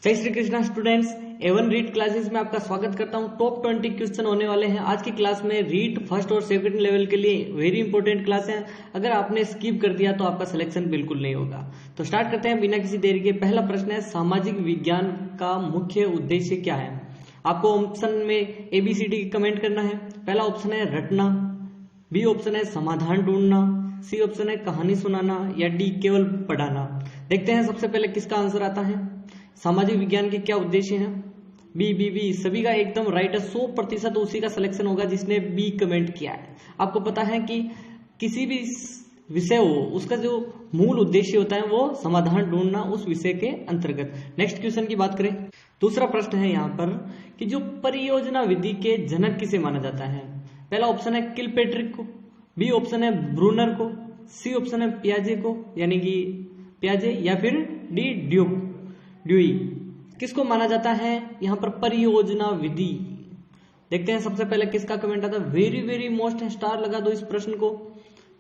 जय Shri Krishna students, A1 read classes में आपका स्वागत करता हूं। टॉप 20 क्वेश्चन होने वाले हैं आज की क्लास में। रीड फर्स्ट और सेकंड लेवल के लिए वेरी इंपॉर्टेंट क्लास है। अगर आपने स्किप कर दिया तो आपका सिलेक्शन बिल्कुल नहीं होगा। तो स्टार्ट करते हैं बिना किसी देरी के। पहला प्रश्न है, सामाजिक विज्ञान का मुख्य उद्देश्य क्या है? आपको ऑप्शन में ABCD कमेंट करना है। पहला ऑप्शन है रटना, बी ऑप्शन है समाधान ढूंढना, सी ऑप्शन है कहानी सुनाना, या डी केवल पढ़ाना। देखते हैं सबसे पहले किसका आंसर आता है। सामाजिक विज्ञान के क्या उद्देश्य हैं? बी सभी का एकदम राइट है। 100% उसी का सिलेक्शन होगा जिसने बी कमेंट किया है। आपको पता है कि किसी भी विषय हो उसका जो मूल उद्देश्य होता है वो समाधान ढूंढना उस विषय के अंतर्गत। नेक्स्ट क्वेश्चन की बात करें, दूसरा प्रश्न है यहाँ पर कि जो परियोजना विधि के जनक किसे माना जाता है? पहला ऑप्शन है किलपेट्रिक को, बी ऑप्शन है ब्रूनर को, सी ऑप्शन है पियाजे को यानी कि पियाजे, या फिर डी ड्यूई। किसको माना जाता है यहाँ पर परियोजना विधि? देखते हैं सबसे पहले किसका कमेंट आता है। वेरी मोस्ट है, स्टार लगा दो इस प्रश्न को।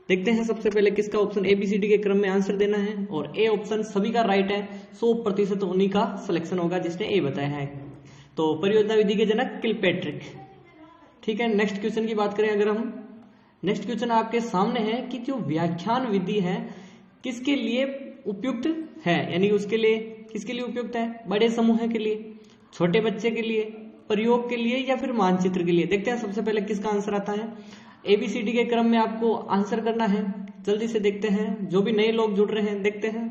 देखते हैं सबसे पहले किसका ऑप्शन ABCD के क्रम में आंसर देना है, और ए ऑप्शन सभी का राइट है। 100% उन्हीं का सिलेक्शन होगा जिसने ए बताया है। तो परियोजना विधि के जनक किलपेट्रिक। ठीक है, नेक्स्ट क्वेश्चन की बात करें अगर हम, नेक्स्ट क्वेश्चन आपके सामने है कि जो व्याख्यान विधि है किसके लिए उपयुक्त है, यानी उसके लिए किसके लिए उपयुक्त है? बड़े समूह के लिए, छोटे बच्चे के लिए, प्रयोग के लिए, या फिर मानचित्र के लिए। देखते हैं सबसे पहले किसका आंसर आता है। ABCD के क्रम में आपको आंसर करना है। जल्दी से देखते हैं, जो भी नए लोग जुड़ रहे हैं देखते हैं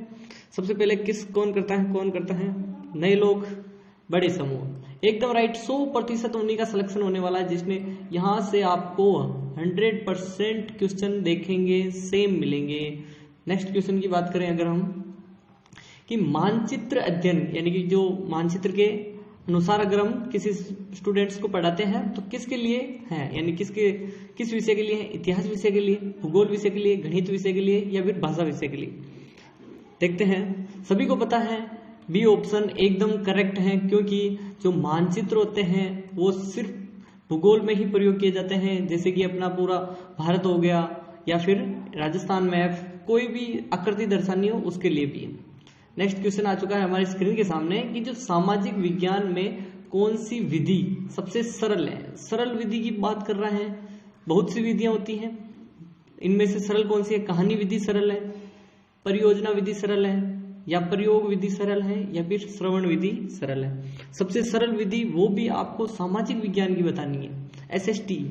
सबसे पहले कौन करता है। नए लोग, बड़े समूह, एकदम राइट। 100% उन्हीं का सिलेक्शन होने वाला है जिसने यहां से आपको 100% क्वेश्चन देखेंगे सेम मिलेंगे। नेक्स्ट क्वेश्चन की बात करें अगर हम कि मानचित्र अध्ययन यानी कि जो मानचित्र के अनुसार अगर हम किसी स्टूडेंट्स को पढ़ाते हैं तो किसके लिए है, यानी किस विषय के लिए है? इतिहास विषय के लिए, भूगोल विषय के लिए, गणित विषय के लिए, या फिर भाषा विषय के लिए। देखते हैं, सभी को पता है बी ऑप्शन एकदम करेक्ट है, क्योंकि जो मानचित्र होते हैं वो सिर्फ भूगोल में ही प्रयोग किए जाते हैं। जैसे कि अपना पूरा भारत हो गया, या फिर राजस्थान मैप, कोई भी आकृति दर्शानी हो उसके लिए भी है। नेक्स्ट क्वेश्चन आ चुका है हमारी स्क्रीन के सामने कि जो सामाजिक विज्ञान में कौन सी विधि सबसे सरल है? सरल विधि की बात कर रहे हैं। बहुत सी विधियां होती हैं, इनमें से सरल कौन सी है? कहानी विधि सरल है, परियोजना विधि सरल है, या प्रयोग विधि सरल है, या फिर श्रवण विधि सरल है। सबसे सरल विधि वो भी आपको सामाजिक विज्ञान की बतानी है, SST।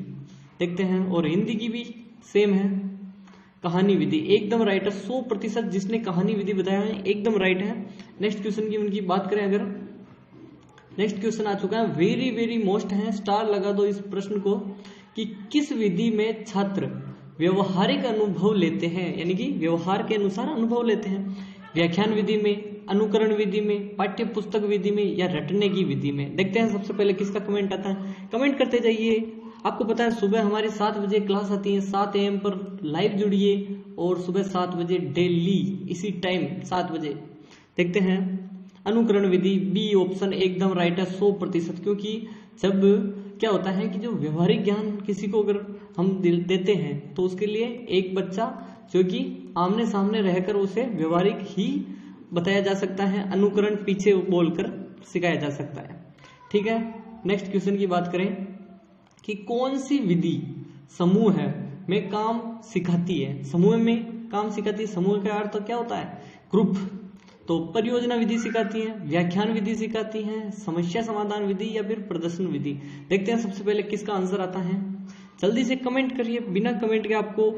देखते हैं, और हिंदी की भी सेम है, कहानी विधि। एकदम राइट है। 100% जिसने कहानी विधि बताया है एकदम राइट है। नेक्स्ट क्वेश्चन की उनकी बात करें अगर, नेक्स्ट क्वेश्चन आ चुका है, वेरी मोस्ट है, स्टार लगा दो इस प्रश्न को कि किस विधि में छात्र व्यवहारिक अनुभव लेते हैं, यानी कि व्यवहार के अनुसार अनुभव लेते हैं? व्याख्यान विधि में, अनुकरण विधि में, पाठ्य पुस्तक विधि में, या रटने की विधि में? देखते हैं सबसे पहले किसका कमेंट आता है। कमेंट करते जाइए। आपको पता है सुबह हमारी 7 बजे क्लास आती है, 7 AM पर लाइव जुड़िए, और सुबह 7 बजे डेली इसी टाइम 7 बजे। देखते हैं, अनुकरण विधि, बी ऑप्शन एकदम राइट है 100%, क्योंकि जब क्या होता है कि जो व्यवहारिक ज्ञान किसी को अगर हम देते हैं तो उसके लिए एक बच्चा जो कि आमने सामने रहकर उसे व्यवहारिक ही बताया जा सकता है, अनुकरण पीछे बोलकर सिखाया जा सकता है। ठीक है, नेक्स्ट क्वेश्चन की बात करें कि कौन सी विधि समूह में काम सिखाती है? समूह में काम सिखाती है, समूह का अर्थ क्या होता है? ग्रुप। तो परियोजना विधि सिखाती है, व्याख्यान विधि सिखाती है, समस्या समाधान विधि, या फिर प्रदर्शन विधि? देखते हैं सबसे पहले किसका आंसर आता है। जल्दी से कमेंट करिए, बिना कमेंट के आपको।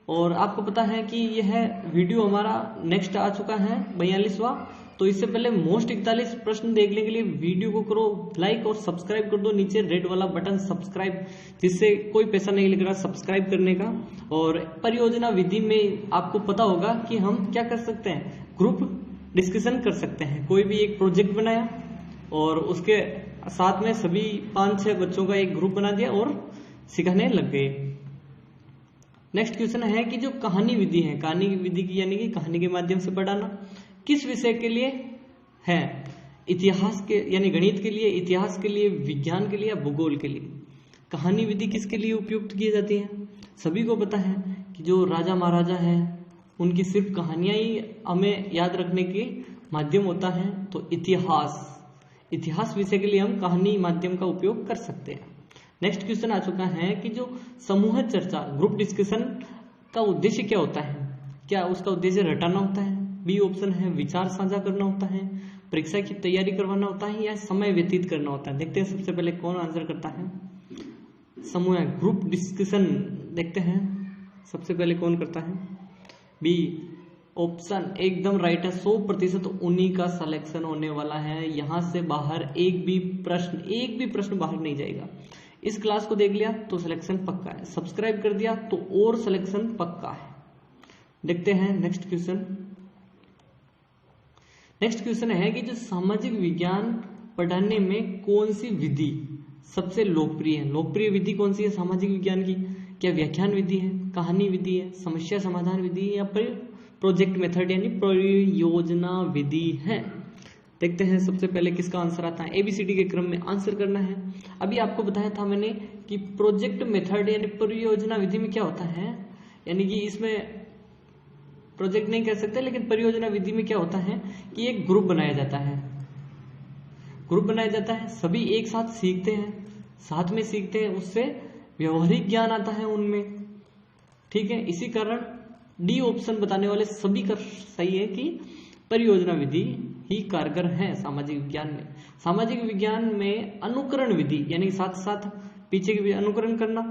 और आपको पता है कि यह वीडियो हमारा नेक्स्ट आ चुका है 42वां। तो इससे पहले मोस्ट 41 प्रश्न देखने के लिए वीडियो को करो लाइक और सब्सक्राइब कर दो। नीचे रेड वाला बटन सब्सक्राइब, जिससे कोई पैसा नहीं लग रहा सब्सक्राइब करने का। और परियोजना विधि में आपको पता होगा कि हम क्या कर सकते हैं, ग्रुप डिस्कशन कर सकते हैं। कोई भी एक प्रोजेक्ट बनाया और उसके साथ में सभी 5-6 बच्चों का एक ग्रुप बना दिया और सिखाने लग गए। नेक्स्ट क्वेश्चन है कि जो कहानी विधि है, कहानी विधि की यानी कि कहानी के माध्यम से पढ़ाना, किस विषय के लिए है? इतिहास के यानी गणित के लिए, इतिहास के लिए, विज्ञान के लिए, या भूगोल के लिए? कहानी विधि किसके लिए उपयुक्त की जाती है? सभी को पता है कि जो राजा महाराजा हैं उनकी सिर्फ कहानियां ही हमें याद रखने के माध्यम होता है। तो इतिहास इतिहास विषय के लिए हम कहानी माध्यम का उपयोग कर सकते हैं। नेक्स्ट क्वेश्चन आ चुका है कि जो समूह चर्चा ग्रुप डिस्कशन का उद्देश्य क्या होता है? क्या उसका उद्देश्य रटाना होता है? बी ऑप्शन है विचार साझा करना होता है, परीक्षा की तैयारी करवाना होता है, या समय व्यतीत करना होता है। देखते हैं सबसे पहले कौन आंसर करता है। समूह ग्रुप डिस्कशन देखते हैं सबसे पहले कौन करता है। बी ऑप्शन एकदम राइट है, 100% उन्हीं का सिलेक्शन होने वाला है। यहां से बाहर एक भी प्रश्न बाहर नहीं जाएगा। इस क्लास को देख लिया तो सिलेक्शन पक्का है, सब्सक्राइब कर दिया तो और सिलेक्शन पक्का है। देखते हैं नेक्स्ट क्वेश्चन। नेक्स्ट क्वेश्चन है कि जो सामाजिक विज्ञान पढ़ाने में कौन सी विधि सबसे लोकप्रिय है? लोकप्रिय विधि कौन सी है सामाजिक विज्ञान की? क्या व्याख्यान विधि है, कहानी विधि है, समस्या समाधान विधि है, या फिर प्रोजेक्ट मेथड यानी परियोजना विधि है? देखते हैं सबसे पहले किसका आंसर आता है। एबीसीडी के क्रम में आंसर करना है। अभी आपको बताया था मैंने कि प्रोजेक्ट मेथड यानी परियोजना विधि में क्या होता है, यानी कि इसमें प्रोजेक्ट नहीं कह सकते, लेकिन परियोजना विधि में क्या होता है कि एक ग्रुप बनाया जाता है। ग्रुप बनाया जाता है, सभी एक साथ सीखते हैं, साथ में सीखते हैं, उससे व्यवहारिक ज्ञान आता है उनमें। ठीक है, इसी कारण डी ऑप्शन बताने वाले सभी का सही है कि परियोजना विधि ही कारगर है सामाजिक विज्ञान में। सामाजिक विज्ञान में अनुकरण विधि यानी साथ साथ पीछे के भी अनुकरण करना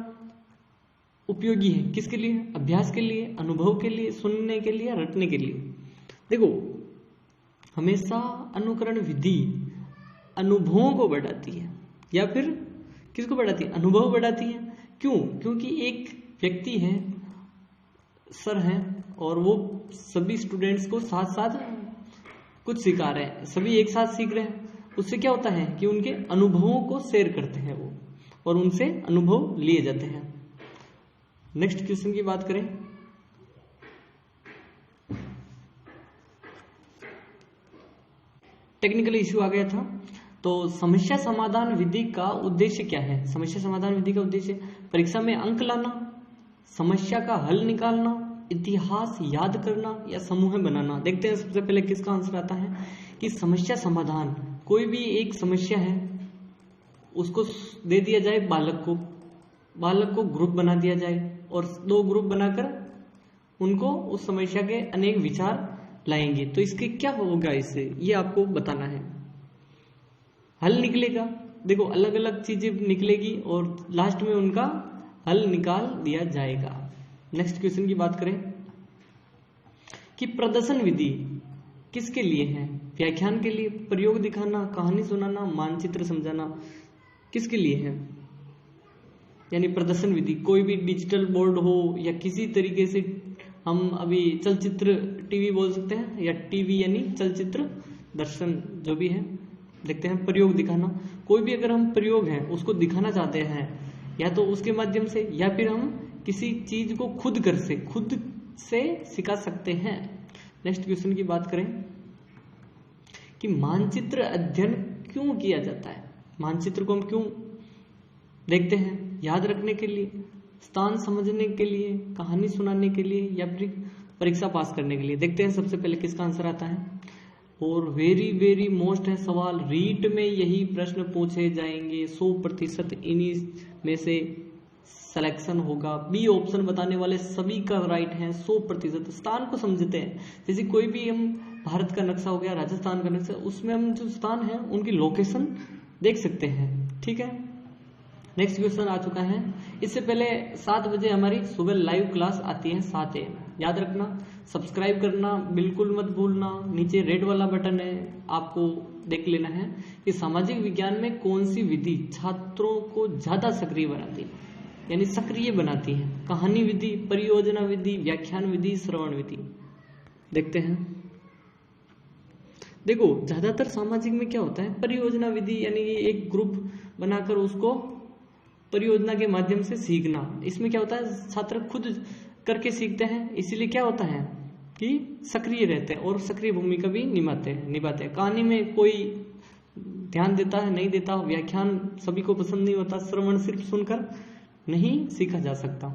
उपयोगी है। किसके लिए? अभ्यास के लिए, अनुभव के लिए, सुनने के लिए, रटने के लिए। देखो, हमेशा अनुकरण विधि अनुभवों को बढ़ाती है, या फिर किसको बढ़ाती है? अनुभव बढ़ाती है। क्यों? क्योंकि एक व्यक्ति है, सर है, और वो सभी स्टूडेंट्स को साथ साथ कुछ सिखा रहे हैं, सभी एक साथ सीख रहे हैं। उससे क्या होता है कि उनके अनुभवों को शेयर करते हैं वो, और उनसे अनुभव लिए जाते हैं। नेक्स्ट क्वेश्चन की बात करें। टेक्निकल इश्यू आ गया था, तो समस्या समाधान विधि का उद्देश्य क्या है? समस्या समाधान विधि का उद्देश्य परीक्षा में अंक लाना, समस्या का हल निकालना, इतिहास याद करना, या समूह बनाना। देखते हैं सबसे पहले किसका आंसर आता है कि समस्या समाधान। कोई भी एक समस्या है, उसको दे दिया जाए बालक को ग्रुप बना दिया जाए, और 2 ग्रुप बनाकर उनको उस समस्या के अनेक विचार लाएंगे। तो इसके क्या होगा, इससे ये आपको बताना है। हल निकलेगा, देखो अलग अलग चीजें निकलेगी और लास्ट में उनका हल निकाल दिया जाएगा। नेक्स्ट क्वेश्चन की बात करें कि प्रदर्शन विधि किसके लिए है? व्याख्यान के लिए, प्रयोग दिखाना, कहानी सुनाना, मानचित्र समझाना, किसके लिए है? यानी प्रदर्शन विधि कोई भी डिजिटल बोर्ड हो या किसी तरीके से, हम अभी चलचित्र टीवी बोल सकते हैं, या टीवी यानी चलचित्र दर्शन जो भी है। देखते हैं प्रयोग दिखाना, कोई भी अगर हम प्रयोग है उसको दिखाना चाहते हैं, या तो उसके माध्यम से, या फिर हम किसी चीज को खुद से सिखा सकते हैं। नेक्स्ट क्वेश्चन की बात करें कि मानचित्र अध्ययन क्यों किया जाता है? मानचित्र को हम क्यों देखते हैं? याद रखने के लिए, स्थान समझने के लिए, कहानी सुनाने के लिए, या फिर परीक्षा पास करने के लिए। देखते हैं सबसे पहले किसका आंसर आता है। और वेरी मोस्ट है सवाल, रीट में यही प्रश्न पूछे जाएंगे, 100% इन्हीं में से सिलेक्शन होगा। बी ऑप्शन बताने वाले सभी का राइट है, 100%। स्थान को समझते हैं, जैसे कोई भी हम भारत का नक्शा हो गया, राजस्थान का नक्शा, उसमें हम जो स्थान है उनकी लोकेशन देख सकते हैं। ठीक है, नेक्स्ट क्वेश्चन आ चुका है। इससे पहले 7 बजे हमारी सुबह लाइव क्लास आती है 7 AM। याद रखना, सब्सक्राइब करना बिल्कुल मत भूलना। नीचे रेड वाला बटन है, आपको देख लेना है कि सामाजिक विज्ञान में कौन सी विधि छात्रों को ज्यादा सक्रिय बनाती है, यानी सक्रिय बनाती है। कहानी विधि, परियोजना विधि, व्याख्यान विधि, श्रवण विधि। देखते हैं, देखो ज्यादातर सामाजिक में क्या होता है, परियोजना विधि यानी एक ग्रुप बनाकर उसको परियोजना के माध्यम से सीखना। इसमें क्या होता है, छात्र खुद करके सीखते हैं, इसीलिए क्या होता है कि सक्रिय रहते हैं और सक्रिय भूमिका भी निभाते हैं। कहानी में कोई ध्यान देता है, नहीं देता। व्याख्यान सभी को पसंद नहीं होता, श्रवण सिर्फ सुनकर नहीं सीखा जा सकता।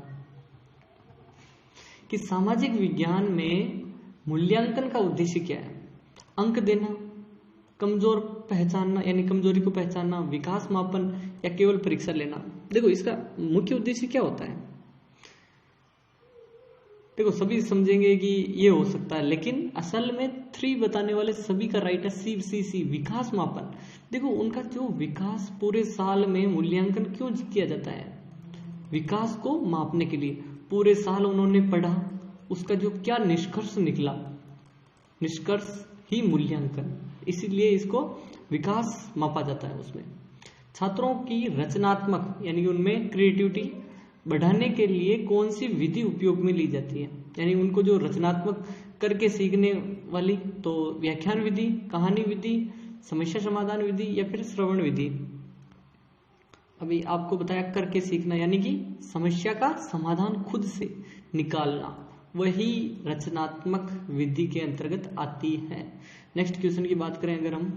कि सामाजिक विज्ञान में मूल्यांकन का उद्देश्य क्या है? अंक देना, कमजोर पहचानना यानी कमजोरी को पहचानना, विकास मापन या केवल परीक्षा लेना। देखो इसका मुख्य उद्देश्य क्या होता है, देखो सभी समझेंगे कि ये हो सकता है, लेकिन असल में 3 बताने वाले सभी का राइट है सी, विकास मापन। देखो उनका जो विकास पूरे साल में मूल्यांकन क्यों किया जाता है, विकास को मापने के लिए। पूरे साल उन्होंने पढ़ा, उसका जो क्या निष्कर्ष निकला, निष्कर्ष ही मूल्यांकन, इसीलिए इसको विकास मापा जाता है उसमें। छात्रों की रचनात्मक यानी कि उनमें क्रिएटिविटी बढ़ाने के लिए कौन सी विधि उपयोग में ली जाती है, यानी उनको जो रचनात्मक करके सीखने वाली, तो व्याख्यान विधि, कहानी विधि, समस्या समाधान विधि या फिर श्रवण विधि। अभी आपको बताया करके सीखना यानी कि समस्या का समाधान खुद से निकालना, वही रचनात्मक विधि के अंतर्गत आती है। नेक्स्ट क्वेश्चन की बात करें अगर हम,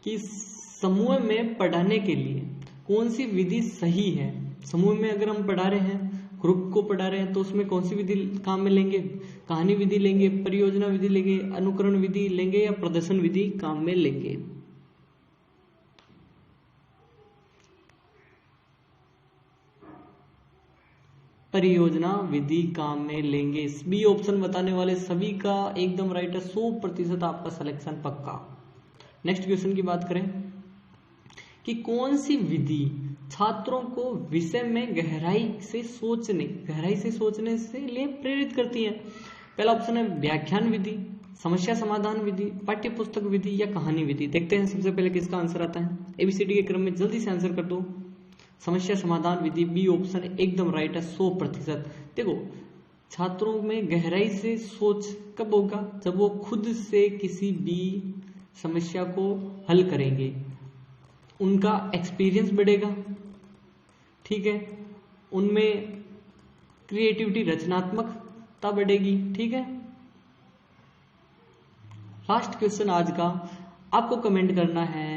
कि समूह में पढ़ाने के लिए कौन सी विधि सही है। समूह में अगर हम पढ़ा रहे हैं, ग्रुप को पढ़ा रहे हैं, तो उसमें कौन सी विधि काम में लेंगे, कहानी विधि लेंगे, परियोजना विधि लेंगे, अनुकरण विधि लेंगे या प्रदर्शन विधि काम में लेंगे। परियोजना विधि काम में लेंगे। बी ऑप्शन बताने वाले सभी का एकदम राइट है, 100% आपका सिलेक्शन पक्का। नेक्स्ट क्वेश्चन की बात करें कि कौन सी विधि छात्रों को विषय में गहराई से सोचने से लिए प्रेरित करती है। पहला ऑप्शन है व्याख्यान विधि, समस्या समाधान विधि, पाठ्य पुस्तक विधि या कहानी विधि। देखते हैं सबसे पहले किसका आंसर आता है। एबीसीडी के क्रम में जल्दी से आंसर कर दो। समस्या समाधान विधि, बी ऑप्शन एकदम राइट है, 100%। देखो छात्रों में गहराई से सोच कब होगा, जब वो खुद से किसी भी समस्या को हल करेंगे, उनका एक्सपीरियंस बढ़ेगा, ठीक है, उनमें क्रिएटिविटी रचनात्मकता बढ़ेगी, ठीक है। लास्ट क्वेश्चन आज का, आपको कमेंट करना है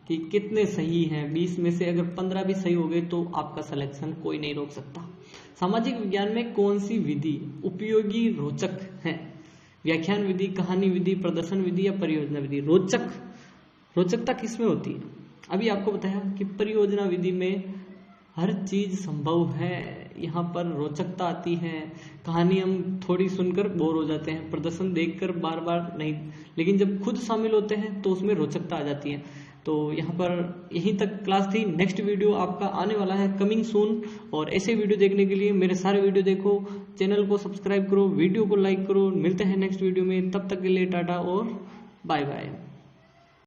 कि कितने सही हैं। 20 में से अगर 15 भी सही हो गए तो आपका सिलेक्शन कोई नहीं रोक सकता। सामाजिक विज्ञान में कौन सी विधि उपयोगी रोचक है, व्याख्यान विधि, कहानी विधि, प्रदर्शन विधि या परियोजना विधि। रोचकता किसमें होती है, अभी आपको बताया कि परियोजना विधि में हर चीज संभव है, यहाँ पर रोचकता आती है। कहानी हम थोड़ी सुनकर बोर हो जाते हैं, प्रदर्शन देखकर बार बार नहीं, लेकिन जब खुद शामिल होते हैं तो उसमें रोचकता आ जाती है। तो यहाँ पर यहीं तक क्लास थी। नेक्स्ट वीडियो आपका आने वाला है कमिंग सून, और ऐसे वीडियो देखने के लिए मेरे सारे वीडियो देखो, चैनल को सब्सक्राइब करो, वीडियो को लाइक करो। मिलते हैं नेक्स्ट वीडियो में, तब तक के लिए टाटा और बाय बाय।